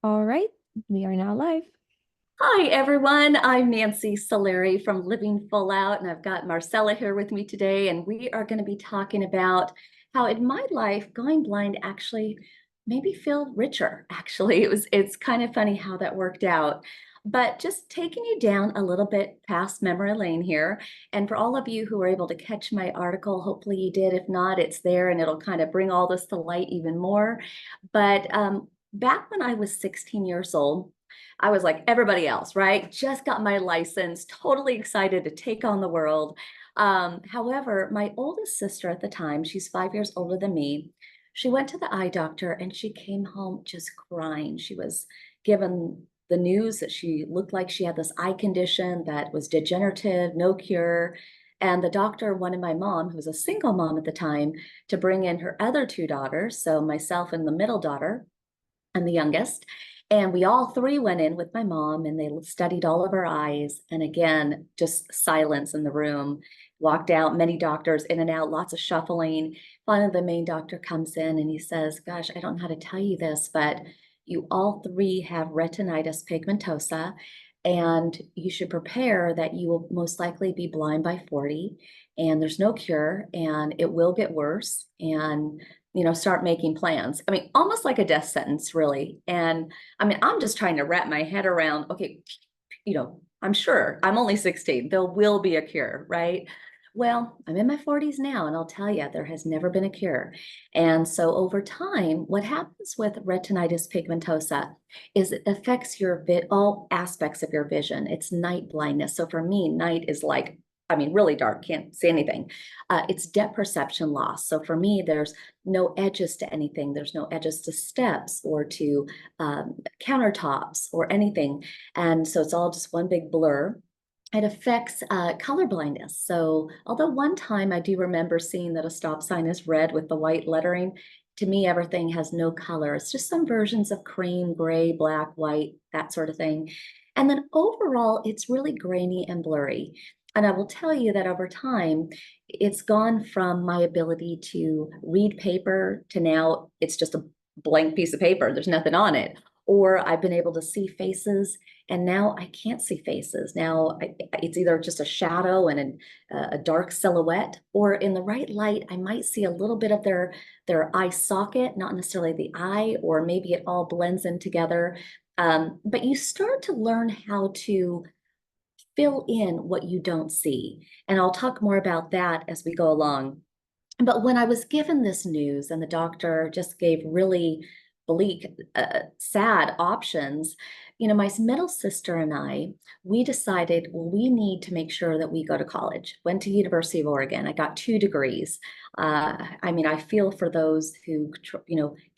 All right, we are now live. Hi, everyone. I'm Nancy Solari from Living Full Out, and I've got Marcella here with me today. And we are going to be talking about how in my life, going blind actually made me feel richer. Actually, it's kind of funny how that worked out. But just taking you down a little bit past memory lane here. And for all of you who were able to catch my article, hopefully you did. If not, it's there and it'll kind of bring all this to light even more. But back when I was 16 years old, I was like everybody else, right? Just got my license, totally excited to take on the world. However, my oldest sister at the time, she's 5 years older than me, she went to the eye doctor and she came home just crying. She was given the news that she looked like she had this eye condition that was degenerative, no cure. And the doctor wanted my mom, who was a single mom at the time, to bring in her other two daughters, so myself and the middle daughter and the youngest. And we all three went in with my mom and they studied all of our eyes. And again, just silence in the room. Walked out, many doctors in and out, lots of shuffling. Finally, the main doctor comes in and he says, "Gosh, I don't know how to tell you this, but you all three have retinitis pigmentosa, and you should prepare that you will most likely be blind by 40, and there's no cure, and it will get worse. And start making plans." I mean, almost like a death sentence, really. And I mean, I'm just trying to wrap my head around, okay, I'm sure I'm only 16. There will be a cure, right? Well, I'm in my 40s now, and I'll tell you, there has never been a cure. And so over time, what happens with retinitis pigmentosa is it affects all aspects of your vision. It's night blindness. So for me, night is like, I mean, really dark, can't see anything. It's depth perception loss. So for me, there's no edges to anything. There's no edges to steps or to countertops or anything. And so it's all just one big blur. It affects color blindness. So although one time I do remember seeing that a stop sign is red with the white lettering, to me, everything has no color. It's just some versions of cream, gray, black, white, that sort of thing. And then overall, it's really grainy and blurry. And I will tell you that over time, it's gone from my ability to read paper to now it's just a blank piece of paper. There's nothing on it. Or I've been able to see faces, and now I can't see faces. Now it's either just a shadow and a dark silhouette, or in the right light, I might see a little bit of their eye socket, not necessarily the eye, or maybe it all blends in together. But you start to learn how to fill in what you don't see. And I'll talk more about that as we go along. But when I was given this news and the doctor just gave really bleak, sad options, my middle sister and I, we decided, well, we need to make sure that we go to college. Went to University of Oregon. I got 2 degrees. I mean, I feel for those who,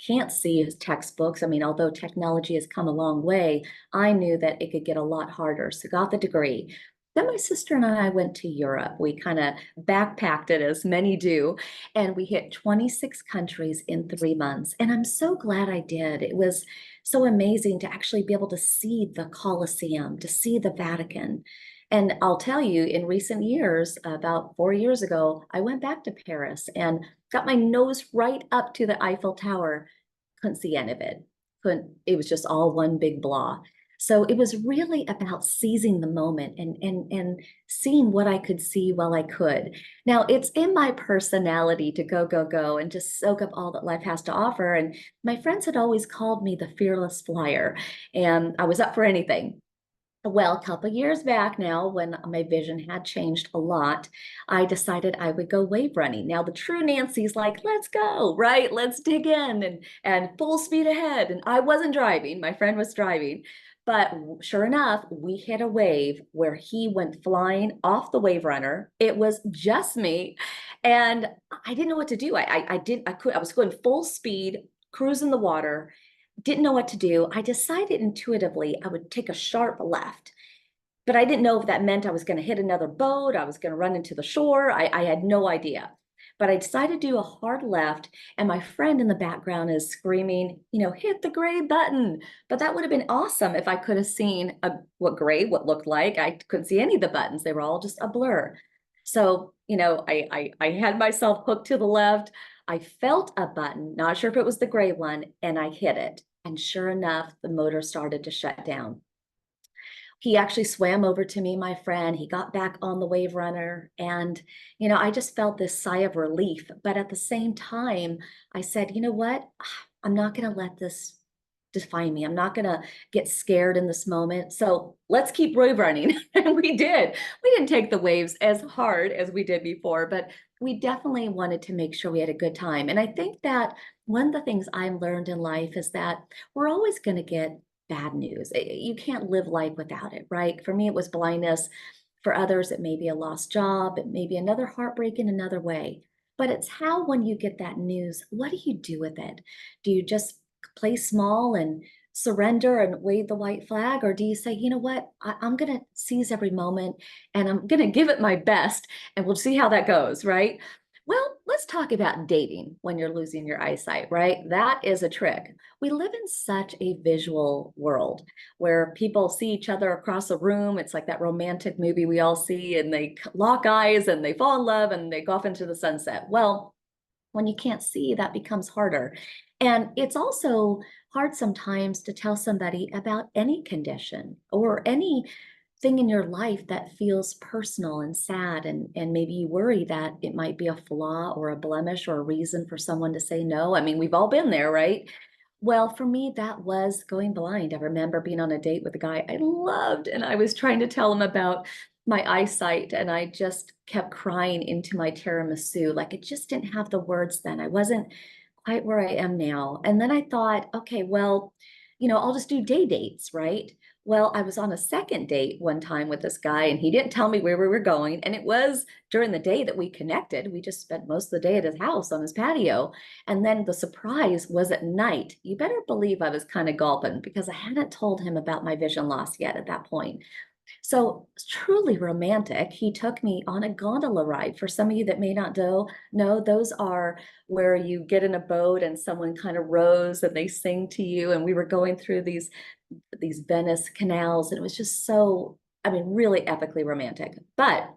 can't see his textbooks. I mean, although technology has come a long way, I knew that it could get a lot harder. So got the degree. Then my sister and I went to Europe. We kind of backpacked it, as many do, and we hit 26 countries in 3 months. And I'm so glad I did. It was so amazing to actually be able to see the Colosseum, to see the Vatican. And I'll tell you, in recent years, about 4 years ago, I went back to Paris and got my nose right up to the Eiffel Tower. Couldn't see any of it. Couldn't, it was just all one big blah. So it was really about seizing the moment and seeing what I could see while I could. Now, it's in my personality to go, go, go and just soak up all that life has to offer. And my friends had always called me the fearless flyer, and I was up for anything. Well, a couple years back now, when my vision had changed a lot, I decided I would go wave running. Now, the true Nancy's like, let's go, right? Let's dig in and full speed ahead. And I wasn't driving, my friend was driving. But sure enough, we hit a wave where he went flying off the wave runner. It was just me. And I didn't know what to do. I was going full speed, cruising the water, didn't know what to do. I decided intuitively I would take a sharp left, but I didn't know if that meant I was going to hit another boat, I was going to run into the shore. I had no idea. But I decided to do a hard left, and my friend in the background is screaming, hit the gray button. But that would have been awesome if I could have seen what looked like. I couldn't see any of the buttons. They were all just a blur. So, I had myself hooked to the left. I felt a button, not sure if it was the gray one, and I hit it. And sure enough, the motor started to shut down. He actually swam over to me, my friend. He got back on the Wave Runner. And, I just felt this sigh of relief. But at the same time, I said, you know what? I'm not going to let this define me. I'm not going to get scared in this moment. So let's keep wave running. And we did. We didn't take the waves as hard as we did before, but we definitely wanted to make sure we had a good time. And I think that one of the things I learned in life is that we're always going to get bad news. You can't live life without it, right? For me, it was blindness. For others, it may be a lost job. It may be another heartbreak in another way. But it's how, when you get that news, what do you do with it? Do you just play small and surrender and wave the white flag? Or do you say, you know what, I'm going to seize every moment and I'm going to give it my best and we'll see how that goes, right? Well, let's talk about dating when you're losing your eyesight, right? That is a trick. We live in such a visual world where people see each other across a room. It's like that romantic movie we all see, and they lock eyes and they fall in love and they go off into the sunset. Well, when you can't see, that becomes harder. And it's also hard sometimes to tell somebody about any condition or any thing in your life that feels personal and sad, and maybe you worry that it might be a flaw or a blemish or a reason for someone to say no. I mean, we've all been there, right? Well, for me, that was going blind. I remember being on a date with a guy I loved, and I was trying to tell him about my eyesight, and I just kept crying into my tiramisu. Like, it just didn't have the words then. I wasn't quite where I am now. And then I thought, okay, well, I'll just do day dates, right? Well, I was on a second date one time with this guy, and he didn't tell me where we were going. And it was during the day that we connected. We just spent most of the day at his house on his patio. And then the surprise was at night. You better believe I was kind of gulping because I hadn't told him about my vision loss yet at that point. So truly romantic. He took me on a gondola ride. For some of you that may not know, those are where you get in a boat and someone kind of rows and they sing to you. And we were going through these Venice canals, and it was just so, I mean, really epically romantic. But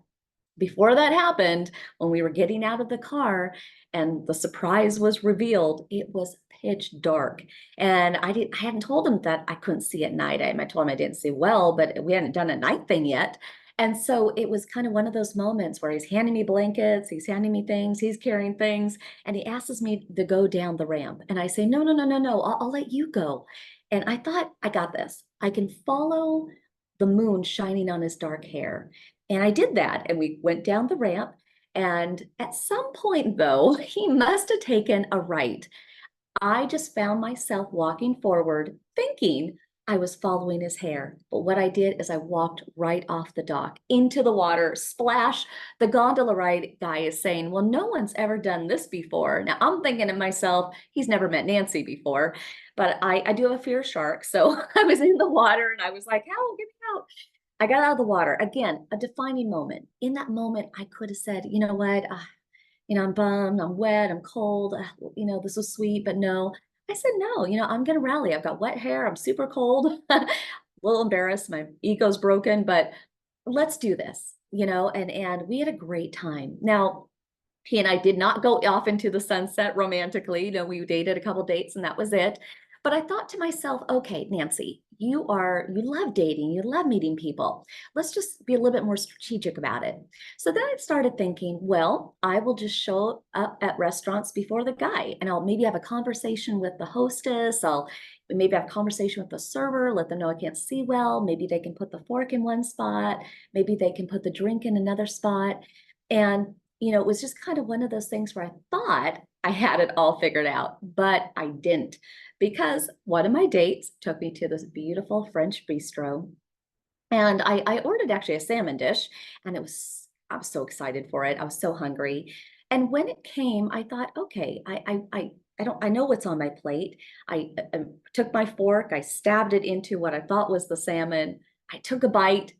before that happened, when we were getting out of the car and the surprise was revealed, it was pitch dark. And I hadn't told him that I couldn't see at night. I told him I didn't see well, but we hadn't done a night thing yet. And so it was kind of one of those moments where he's handing me blankets, he's handing me things, he's carrying things, and he asks me to go down the ramp. And I say, no, no, no, no, no, I'll let you go. And I thought, I got this. I can follow the moon shining on his dark hair. And I did that, and we went down the ramp. And at some point, though, he must have taken a right. I just found myself walking forward, thinking I was following his hair. But what I did is I walked right off the dock into the water, splash. The gondola ride guy is saying, well, no one's ever done this before. Now I'm thinking to myself, he's never met Nancy before, but I do have a fear of sharks. So I was in the water and I was like, help, get me out. I got out of the water. Again, a defining moment. In that moment, I could have said, you know what? I'm bummed, I'm wet, I'm cold, this was sweet, but no. I said, no, I'm going to rally. I've got wet hair. I'm super cold, a little embarrassed. My ego's broken, but let's do this, and we had a great time. Now, he and I did not go off into the sunset romantically. We dated a couple dates and that was it. But I thought to myself, okay, Nancy, you love dating, you love meeting people. Let's just be a little bit more strategic about it. So then I started thinking, well, I will just show up at restaurants before the guy, and I'll maybe have a conversation with the hostess. I'll maybe have a conversation with the server, let them know I can't see well. Maybe they can put the fork in one spot. Maybe they can put the drink in another spot. And it was just kind of one of those things where I thought I had it all figured out, but I didn't, because one of my dates took me to this beautiful French bistro, and I ordered actually a salmon dish, and I was so excited for it. I was so hungry. And when it came, I thought, okay, I know what's on my plate. I took my fork, I stabbed it into what I thought was the salmon. I took a bite.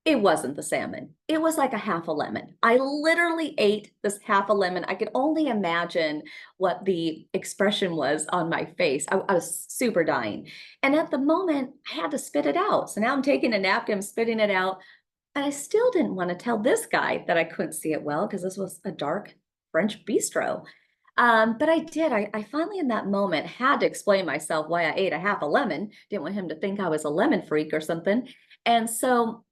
It wasn't the salmon. It was like a half a lemon. I literally ate this half a lemon. I could only imagine what the expression was on my face. I was super dying. And at the moment, I had to spit it out. So now I'm taking a napkin, I'm spitting it out. And I still didn't want to tell this guy that I couldn't see it well because this was a dark French bistro. But I did. I finally, in that moment, had to explain myself why I ate a half a lemon. Didn't want him to think I was a lemon freak or something. And so,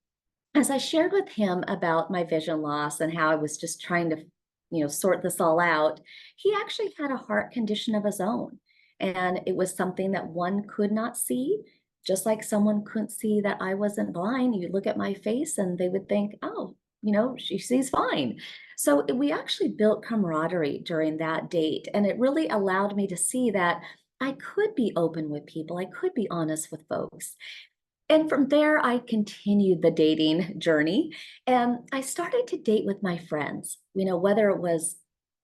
as I shared with him about my vision loss and how I was just trying to, sort this all out, he actually had a heart condition of his own. And it was something that one could not see, just like someone couldn't see that I wasn't blind. You look at my face and they would think, oh, she sees fine. So we actually built camaraderie during that date. And it really allowed me to see that I could be open with people, I could be honest with folks. And from there, I continued the dating journey and I started to date with my friends, whether it was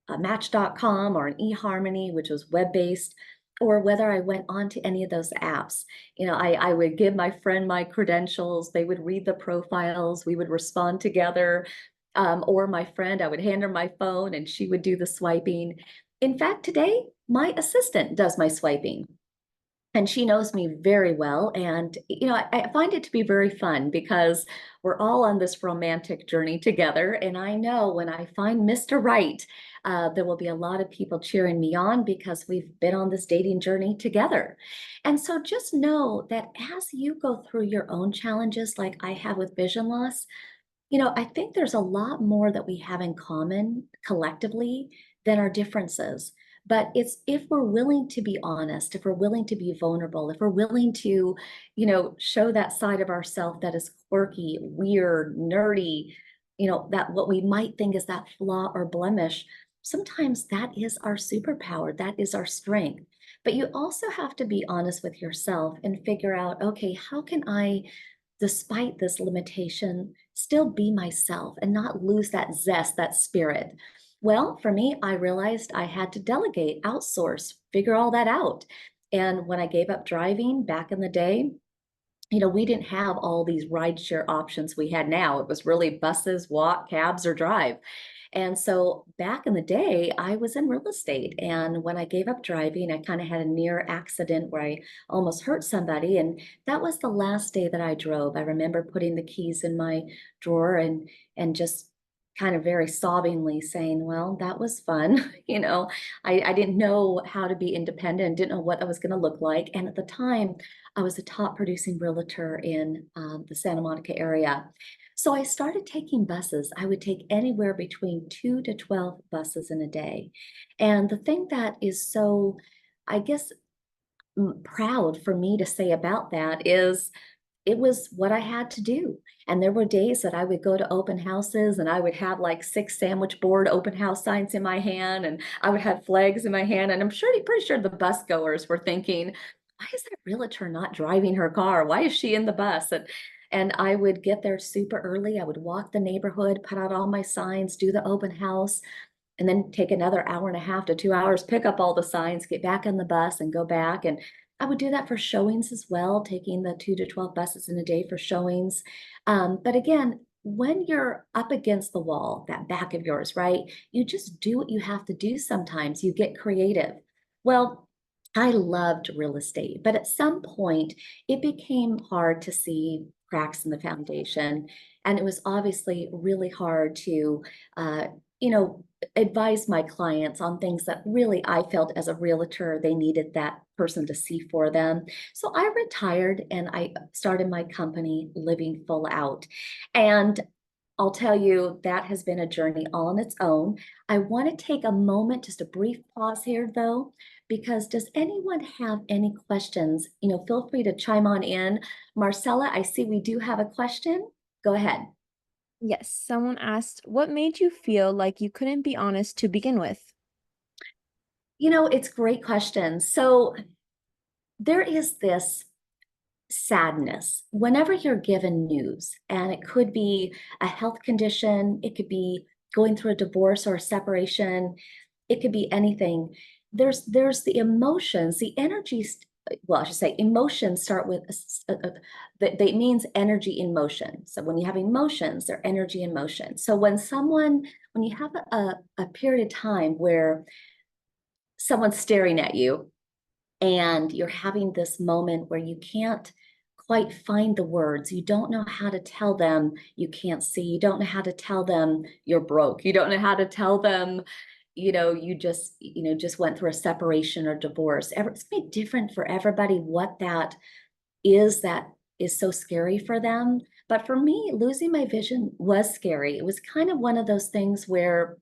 Match.com or an eHarmony, which was web-based, or whether I went on to any of those apps. I would give my friend my credentials, they would read the profiles, we would respond together. Or my friend, I would hand her my phone and she would do the swiping. In fact, today, my assistant does my swiping and she knows me very well. And, I find it to be very fun because we're all on this romantic journey together. And I know when I find Mr. Right, there will be a lot of people cheering me on because we've been on this dating journey together. And so just know that as you go through your own challenges, like I have with vision loss, I think there's a lot more that we have in common collectively than our differences. But it's if we're willing to be honest, if we're willing to be vulnerable, if we're willing to, show that side of ourselves that is quirky, weird, nerdy, that what we might think is that flaw or blemish, sometimes that is our superpower, that is our strength. But you also have to be honest with yourself and figure out, okay, how can I, despite this limitation, still be myself and not lose that zest, that spirit? Well, for me, I realized I had to delegate, outsource, figure all that out. And when I gave up driving back in the day, we didn't have all these rideshare options we had now. It was really buses, walk, cabs, or drive. And so back in the day, I was in real estate. And when I gave up driving, I kind of had a near accident where I almost hurt somebody. And that was the last day that I drove. I remember putting the keys in my drawer and just kind of very sobbingly saying, well, that was fun. I didn't know how to be independent, didn't know what that was going to look like. And at the time, I was a top producing realtor in the Santa Monica area. So I started taking buses. I would take anywhere between 2 to 12 buses in a day. And the thing that is so, I guess, proud for me to say about that is it was what I had to do. And there were days that I would go to open houses and I would have like 6 sandwich board open house signs in my hand and I would have flags in my hand. And I'm pretty sure the bus goers were thinking, why is that realtor not driving her car? Why is she in the bus? And I would get there super early. I would walk the neighborhood, put out all my signs, do the open house, and then take another hour and a half to 2 hours, pick up all the signs, get back on the bus and go back. And I would do that for showings as well, taking the 2 to 12 buses in a day for showings. But again, when you're up against the wall, that back of yours, right? You just do what you have to do sometimes. You get creative. Well, I loved real estate, but at some point it became hard to see cracks in the foundation. And it was obviously really hard to, you know, advise my clients on things that really I felt as a realtor, they needed that person to see for them. So I retired and I started my company, Living Full Out. And I'll tell you, that has been a journey all on its own. I want to take a moment, just a brief pause here though, because does anyone have any questions? Feel free to chime on in. Marcella, I see we do have a question. Go ahead. Yes, someone asked, what made you feel like you couldn't be honest to begin with? It's a great question. So there is this sadness whenever you're given news, and it could be a health condition, it could be going through a divorce or a separation, it could be anything. There's the emotions, the energies. Well, I should say emotions start with that means energy in motion. So when you have emotions, they're energy in motion. So when you have a period of time where someone's staring at you and you're having this moment where you can't quite find the words. You don't know how to tell them you can't see. You don't know how to tell them you're broke. You don't know how to tell them you just went through a separation or divorce. It's gonna be different for everybody what that is so scary for them. But for me, losing my vision was scary. It was kind of one of those things where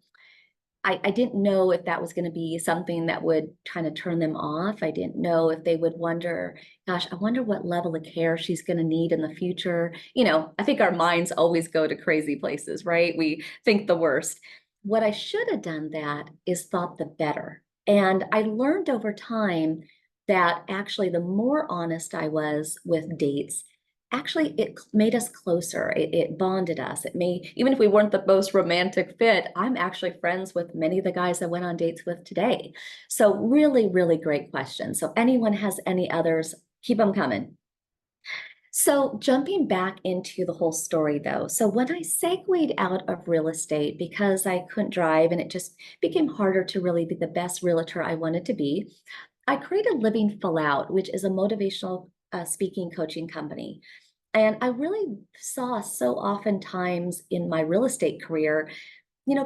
I didn't know if that was going to be something that would kind of turn them off. I didn't know if they would wonder, gosh, I wonder what level of care she's going to need in the future. I think our minds always go to crazy places, right? We think the worst. What I should have done that is thought the better. And I learned over time that actually the more honest I was with dates, actually it made us closer. It bonded us. Even if we weren't the most romantic fit, I'm actually friends with many of the guys I went on dates with today. So really, really great question. So anyone has any others, keep them coming. So jumping back into the whole story though, so when I segued out of real estate because I couldn't drive and it just became harder to really be the best realtor I wanted to be, I created Living Full Out, which is a motivational speaking coaching company. And I really saw so oftentimes in my real estate career,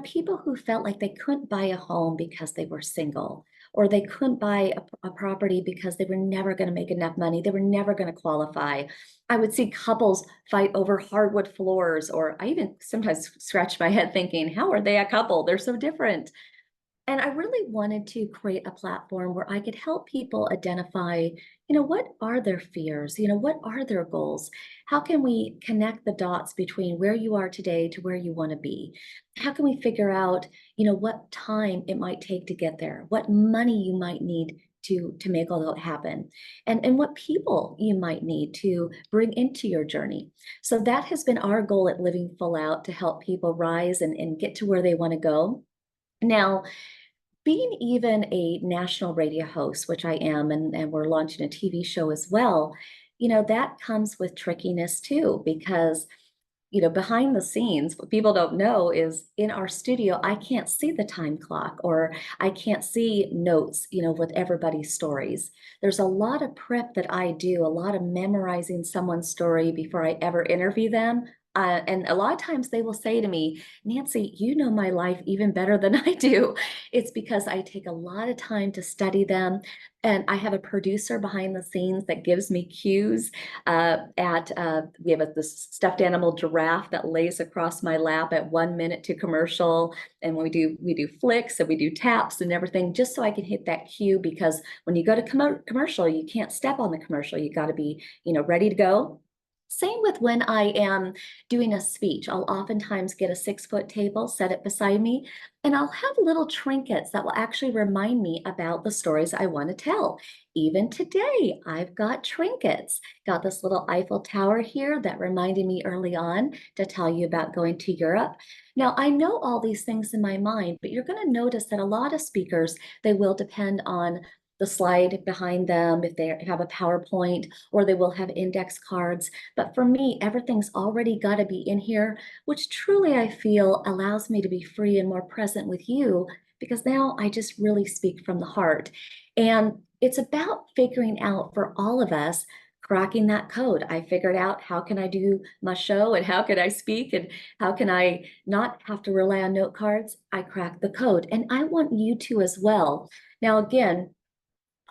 people who felt like they couldn't buy a home because they were single, or they couldn't buy a property because they were never going to make enough money. They were never going to qualify. I would see couples fight over hardwood floors, or I even sometimes scratch my head thinking, how are they a couple? They're so different. And I really wanted to create a platform where I could help people identify, what are their fears? What are their goals? How can we connect the dots between where you are today to where you want to be? How can we figure out, what time it might take to get there? What money you might need to make all that happen? And what people you might need to bring into your journey. So that has been our goal at Living Full Out, to help people rise and get to where they want to go. Now, being even a national radio host, which I am, and we're launching a TV show as well, that comes with trickiness too, because, behind the scenes, what people don't know is in our studio, I can't see the time clock, or I can't see notes, with everybody's stories. There's a lot of prep that I do, a lot of memorizing someone's story before I ever interview them. And a lot of times they will say to me, Nancy, you know my life even better than I do. It's because I take a lot of time to study them. And I have a producer behind the scenes that gives me cues. We have this stuffed animal giraffe that lays across my lap at 1 minute to commercial. And we do flicks and we do taps and everything, just so I can hit that cue, because when you go to commercial, you can't step on the commercial. You got to be, ready to go. Same with when I am doing a speech. I'll oftentimes get a 6-foot table, set it beside me, and I'll have little trinkets that will actually remind me about the stories I want to tell. Even today, I've got trinkets. Got this little Eiffel Tower here that reminded me early on to tell you about going to Europe. Now, I know all these things in my mind, but you're going to notice that a lot of speakers, they will depend on the slide behind them if they have a PowerPoint, or they will have index cards. But for me, everything's already got to be in here, which truly I feel allows me to be free and more present with you, because now I just really speak from the heart. And it's about figuring out for all of us, cracking that code. I figured out, how can I do my show, and how can I speak, and how can I not have to rely on note cards? I cracked the code, and I want you to as well. Now, again,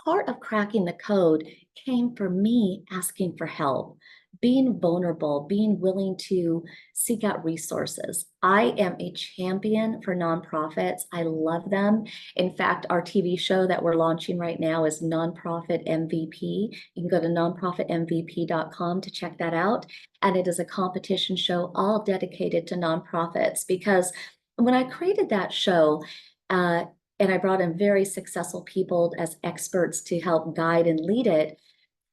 part of cracking the code came for me asking for help, being vulnerable, being willing to seek out resources. I am a champion for nonprofits. I love them. In fact, our TV show that we're launching right now is Nonprofit MVP. You can go to nonprofitmvp.com to check that out. And it is a competition show all dedicated to nonprofits, because when I created that show, and I brought in very successful people as experts to help guide and lead it.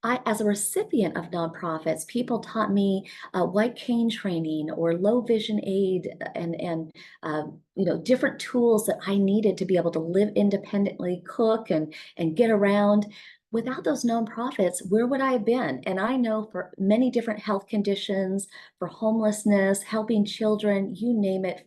As a recipient of nonprofits, people taught me white cane training or low vision aid, and different tools that I needed to be able to live independently, cook and get around. Without those nonprofits, where would I have been? And I know for many different health conditions, for homelessness, helping children, you name it,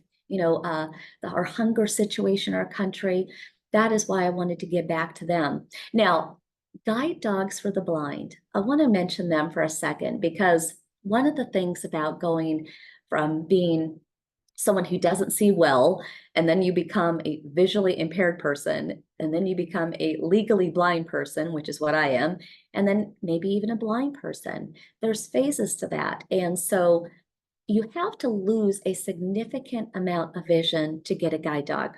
our hunger situation in our country. That is why I wanted to give back to them. Now, guide dogs for the blind. I want to mention them for a second, because one of the things about going from being someone who doesn't see well, and then you become a visually impaired person, and then you become a legally blind person, which is what I am, and then maybe even a blind person. There's phases to that. And so you have to lose a significant amount of vision to get a guide dog.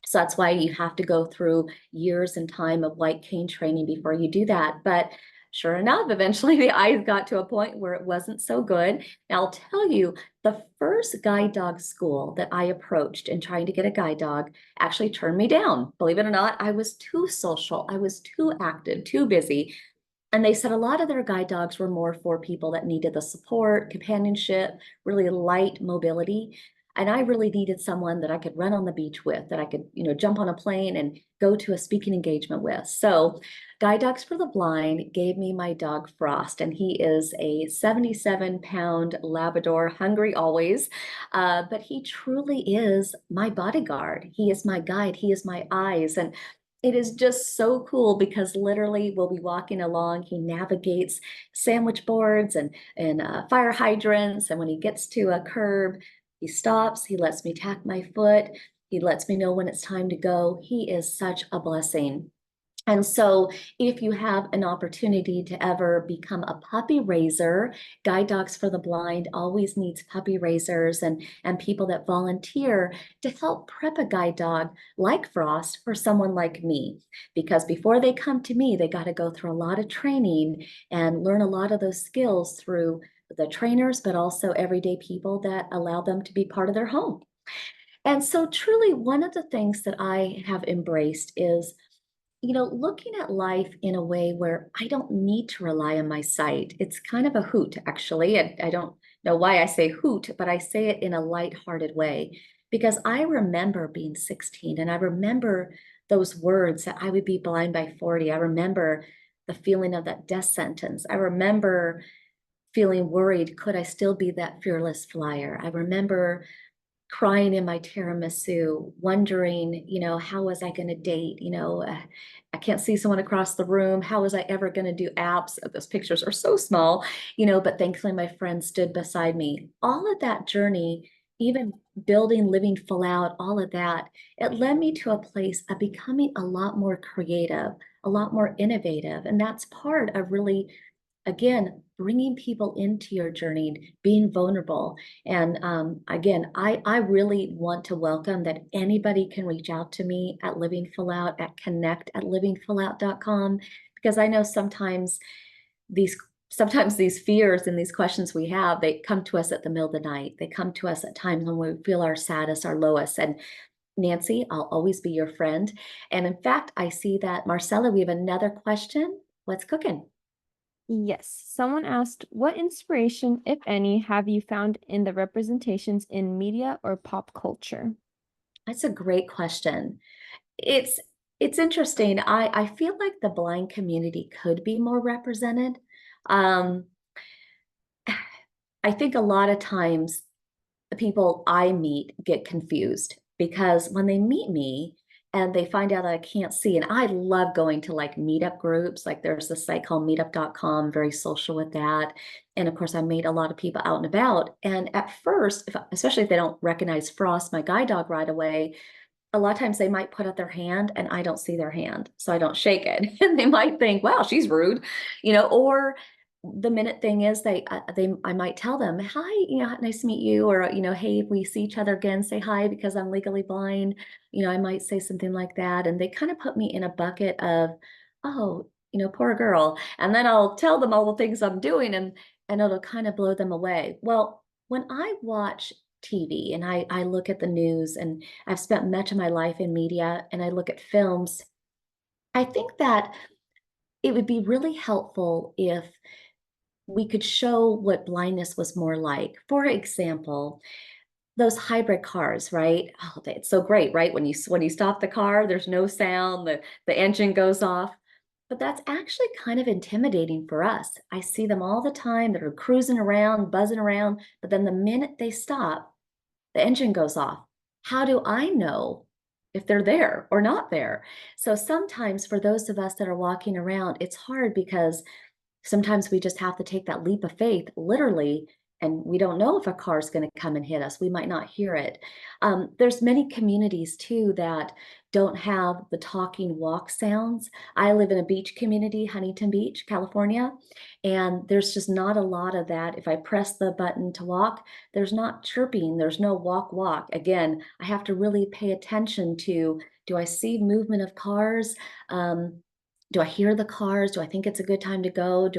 So that's why you have to go through years and time of white cane training before you do that. But sure enough, eventually the eyes got to a point where it wasn't so good. Now I'll tell you, the first guide dog school that I approached in trying to get a guide dog actually turned me down. Believe it or not, I was too social, I was too active, too busy. And they said a lot of their guide dogs were more for people that needed the support, companionship, really light mobility. And I really needed someone that I could run on the beach with, that I could, jump on a plane and go to a speaking engagement with. So Guide Dogs for the Blind gave me my dog Frost, and he is a 77-pound Labrador, hungry always. But he truly is my bodyguard. He is my guide. He is my eyes. And it is just so cool because literally we'll be walking along. He navigates sandwich boards and fire hydrants. And when he gets to a curb, he stops. He lets me tap my foot. He lets me know when it's time to go. He is such a blessing. And so if you have an opportunity to ever become a puppy raiser, Guide Dogs for the Blind always needs puppy raisers and people that volunteer to help prep a guide dog like Frost for someone like me. Because before they come to me, they got to go through a lot of training and learn a lot of those skills through the trainers, but also everyday people that allow them to be part of their home. And so truly one of the things that I have embraced is looking at life in a way where I don't need to rely on my sight. It's kind of a hoot, actually. I don't know why I say hoot, but I say it in a lighthearted way because I remember being 16 and I remember those words that I would be blind by 40. I remember the feeling of that death sentence. I remember feeling worried, could I still be that fearless flyer? I remember crying in my tiramisu, wondering, how was I going to date? I can't see someone across the room. How was I ever going to do apps? Those pictures are so small, but thankfully my friend stood beside me. All of that journey, even building Living Full Out, all of that, it led me to a place of becoming a lot more creative, a lot more innovative. And that's part of really, again, bringing people into your journey, being vulnerable. And again, I really want to welcome that anybody can reach out to me at Living Full Out at connect@livingfullout.com, because I know these sometimes these fears and these questions we have, they come to us at the middle of the night. They come to us at times when we feel our saddest, our lowest. And Nancy, I'll always be your friend. And in fact, I see that Marcella, we have another question. What's cooking? Yes, someone asked, what inspiration, if any, have you found in the representations in media or pop culture? That's a great question. It's it's interesting. I feel like the blind community could be more represented. Um, I think a lot of times the people I meet get confused because when they meet me and they find out that I can't see, and I love going to like meetup groups, like there's this site called meetup.com, very social with that. And of course, I meet a lot of people out and about. And at first, especially if they don't recognize Frost, my guide dog, right away, a lot of times they might put up their hand and I don't see their hand, so I don't shake it. And they might think, wow, she's rude, or the minute thing is I might tell them, hi, nice to meet you, or, hey, if we see each other again, say hi because I'm legally blind. I might say something like that. And they kind of put me in a bucket of, oh, poor girl. And then I'll tell them all the things I'm doing and it'll kind of blow them away. Well, when I watch TV and I look at the news, and I've spent much of my life in media, and I look at films, I think that it would be really helpful if we could show what blindness was more like. For example, those hybrid cars, right? Oh, it's so great, right? When you stop the car, there's no sound, the engine goes off. But that's actually kind of intimidating for us. I see them all the time that are cruising around, buzzing around, but then the minute they stop, the engine goes off. How do I know if they're there or not there? So sometimes for those of us that are walking around, it's hard because sometimes we just have to take that leap of faith, literally, and we don't know if a car is going to come and hit us. We might not hear it. There's many communities too that don't have the talking walk sounds. I live in a beach community, Huntington Beach, California, and there's just not a lot of that. If I press the button to walk, there's not chirping, there's no walk walk. Again, I have to really pay attention to, do I see movement of cars? Do I hear the cars? Do I think it's a good time to go?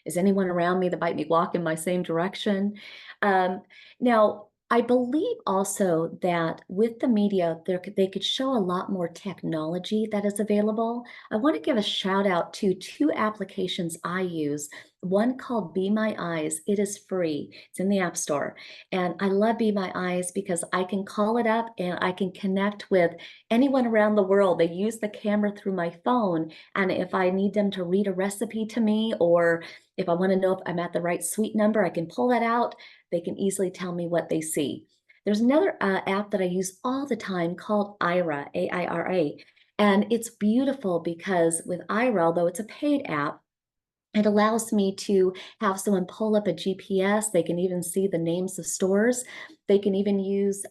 Is anyone around me that might be walking my same direction? Now, I believe also that with the media, they could show a lot more technology that is available. I want to give a shout out to two applications I use. One called Be My Eyes. It is free. It's in the App Store. And I love Be My Eyes because I can call it up and I can connect with anyone around the world. They use the camera through my phone. And if I need them to read a recipe to me, or if I want to know if I'm at the right suite number, I can pull that out. They can easily tell me what they see. There's another app that I use all the time called Aira, A-I-R-A. And it's beautiful because with Aira, although it's a paid app, it allows me to have someone pull up a GPS. They can even see the names of stores. They can even use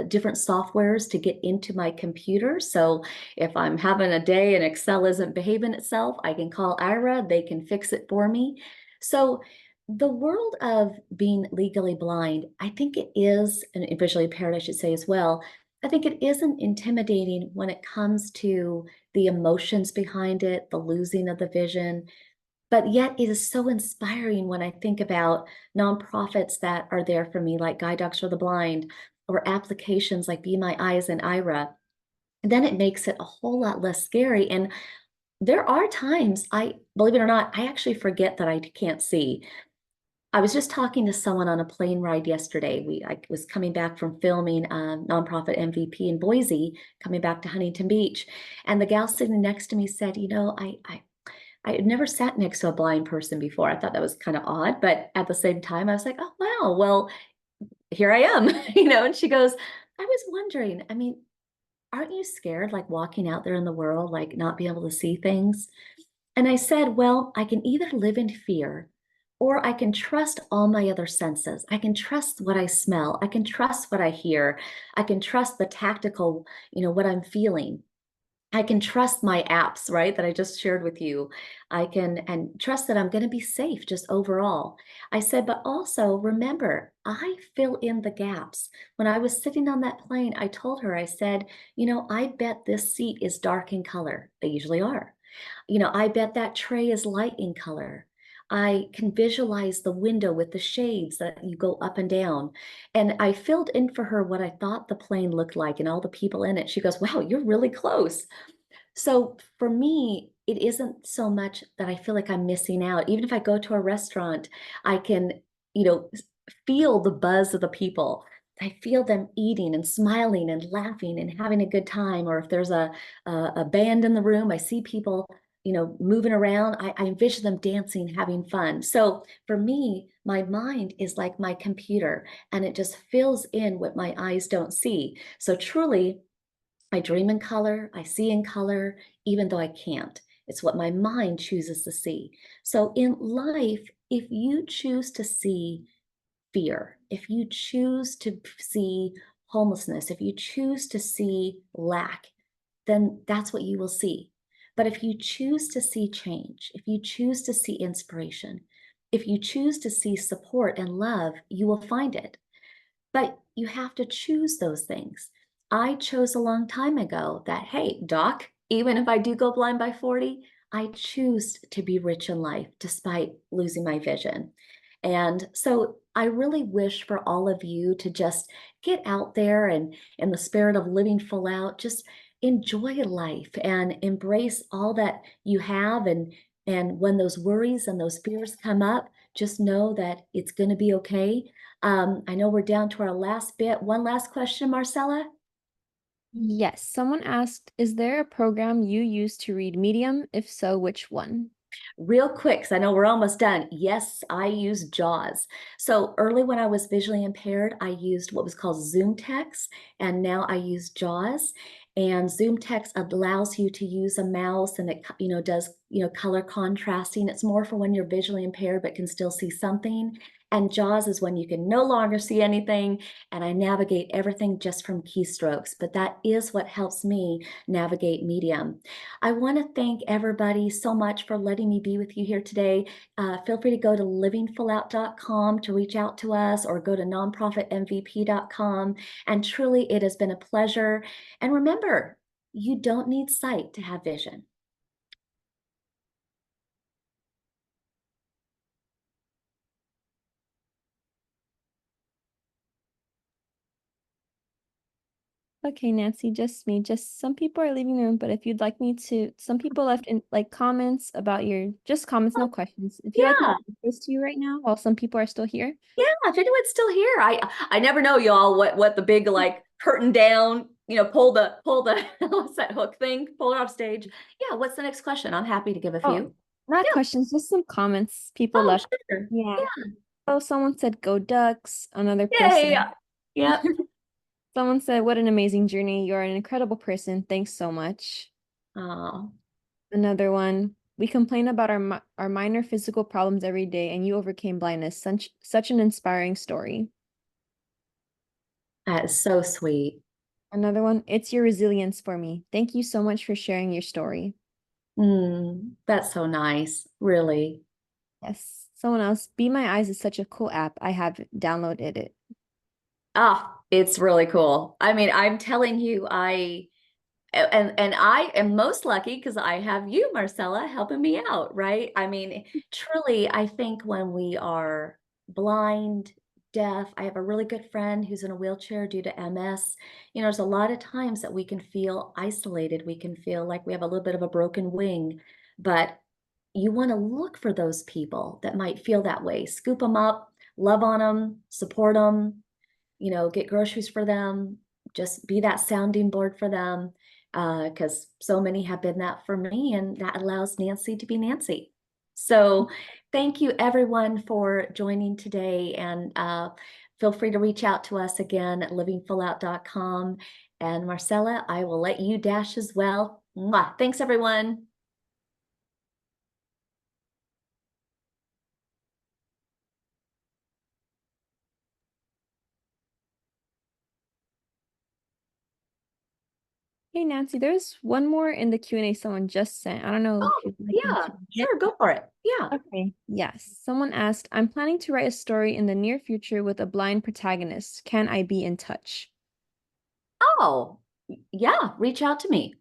different softwares to get into my computer. So if I'm having a day and Excel isn't behaving itself, I can call Ira. They can fix it for me. So the world of being legally blind, I think it is, and visually impaired, I should say as well, I think it isn't intimidating when it comes to the emotions behind it, the losing of the vision, but yet it is so inspiring when I think about nonprofits that are there for me, like Guide Dogs for the Blind, or applications like Be My Eyes and Ira. Then it makes it a whole lot less scary. And there are times believe it or not, I actually forget that I can't see. I was just talking to someone on a plane ride yesterday. I was coming back from filming nonprofit MVP in Boise, coming back to Huntington Beach, and the gal sitting next to me said, I had never sat next to a blind person before. I thought that was kind of odd, but at the same time, I was like, oh, wow, well, here I am, and she goes, I was wondering, I mean, aren't you scared like walking out there in the world, like not being able to see things? And I said, well, I can either live in fear or I can trust all my other senses. I can trust what I smell. I can trust what I hear. I can trust the tactical, what I'm feeling. I can trust my apps, right, that I just shared with you. I can and trust that I'm going to be safe just overall. I said, but also remember, I fill in the gaps. When I was sitting on that plane, I told her, I said, I bet this seat is dark in color. They usually are. I bet that tray is light in color. I can visualize the window with the shades that you go up and down. And I filled in for her what I thought the plane looked like and all the people in it. She goes, wow, you're really close. So for me, it isn't so much that I feel like I'm missing out. Even if I go to a restaurant, I can, feel the buzz of the people. I feel them eating and smiling and laughing and having a good time. Or if there's a band in the room, I see people, moving around. I envision them dancing, having fun. So for me, my mind is like my computer, and it just fills in what my eyes don't see. So truly, I dream in color, I see in color, even though I can't. It's what my mind chooses to see. So in life, if you choose to see fear, if you choose to see homelessness, if you choose to see lack, then that's what you will see. But if you choose to see change, if you choose to see inspiration, if you choose to see support and love, you will find it. But you have to choose those things. I chose a long time ago that, hey, doc, even if I do go blind by 40, I choose to be rich in life despite losing my vision. And so I really wish for all of you to just get out there and in the spirit of living full out, just enjoy life and embrace all that you have. And when those worries and those fears come up, just know that it's going to be okay. I know we're down to our last bit. One last question, Marcella. Yes, someone asked, is there a program you use to read Medium? If so, which one? Real quick, because I know we're almost done. Yes, I use JAWS. So early when I was visually impaired, I used what was called ZoomText, and now I use JAWS. And ZoomText allows you to use a mouse, and it does color contrasting. It's more for when you're visually impaired but can still see something. And JAWS is when you can no longer see anything, and I navigate everything just from keystrokes, but that is what helps me navigate Medium. I want to thank everybody so much for letting me be with you here today. Feel free to go to livingfullout.com to reach out to us, or go to nonprofitmvp.com. And truly, it has been a pleasure. And remember, you don't need sight to have vision. Okay, Nancy, just me. Just some people are leaving the room, but if you'd like me to, some people left in like comments about your, just comments, no Oh, questions. If you'd like me to yeah. read this to you right now, while some people are still here. Yeah, if anyone's still here, I never know, y'all, what the big like curtain down, pull the what's that hook thing, pull it off stage. Yeah, what's the next question? I'm happy to give a Oh, few. not Yeah. questions, just some comments people Oh, left. sure. Yeah. Yeah. Oh, someone said go Ducks. Another Yay. person. Yep. Someone said, what an amazing journey. You're an incredible person. Thanks so much. Oh, Another one. We complain about our minor physical problems every day, and you overcame blindness. Such an inspiring story. that is so sweet. Another one. It's your resilience for me. Thank you so much for sharing your story. That's so nice, really. Yes. Someone else. Be My Eyes is such a cool app. I have downloaded it. Ah, it's really cool. I mean, I'm telling you, and I am most lucky because I have you, Marcella, helping me out, right? I mean, truly, I think when we are blind, deaf, I have a really good friend who's in a wheelchair due to MS. There's a lot of times that we can feel isolated. We can feel like we have a little bit of a broken wing, but you want to look for those people that might feel that way. Scoop them up, love on them, support them, get groceries for them, just be that sounding board for them. Because so many have been that for me, and that allows Nancy to be Nancy. So thank you everyone for joining today, and feel free to reach out to us again at livingfullout.com. And Marcella, I will let you dash as well. Mwah. Thanks everyone. Hey, Nancy, there's one more in the Q&A someone just sent. I don't know if Oh, you'd like me yeah, to read it. sure, go for it. Yeah. Okay. Yes. Someone asked, I'm planning to write a story in the near future with a blind protagonist. Can I be in touch? Oh, yeah, reach out to me.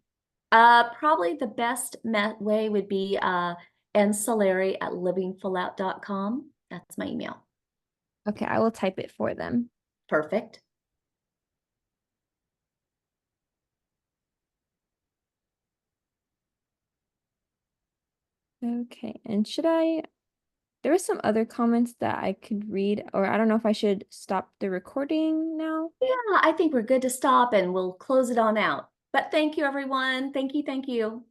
Probably the best way would be nsolari at livingfullout.com. That's my email. Okay, I will type it for them. Perfect. Okay, and there were some other comments that I could read, or I don't know if I should stop the recording now. Yeah, I think we're good to stop, and we'll close it on out. But thank you, everyone. Thank you. Thank you.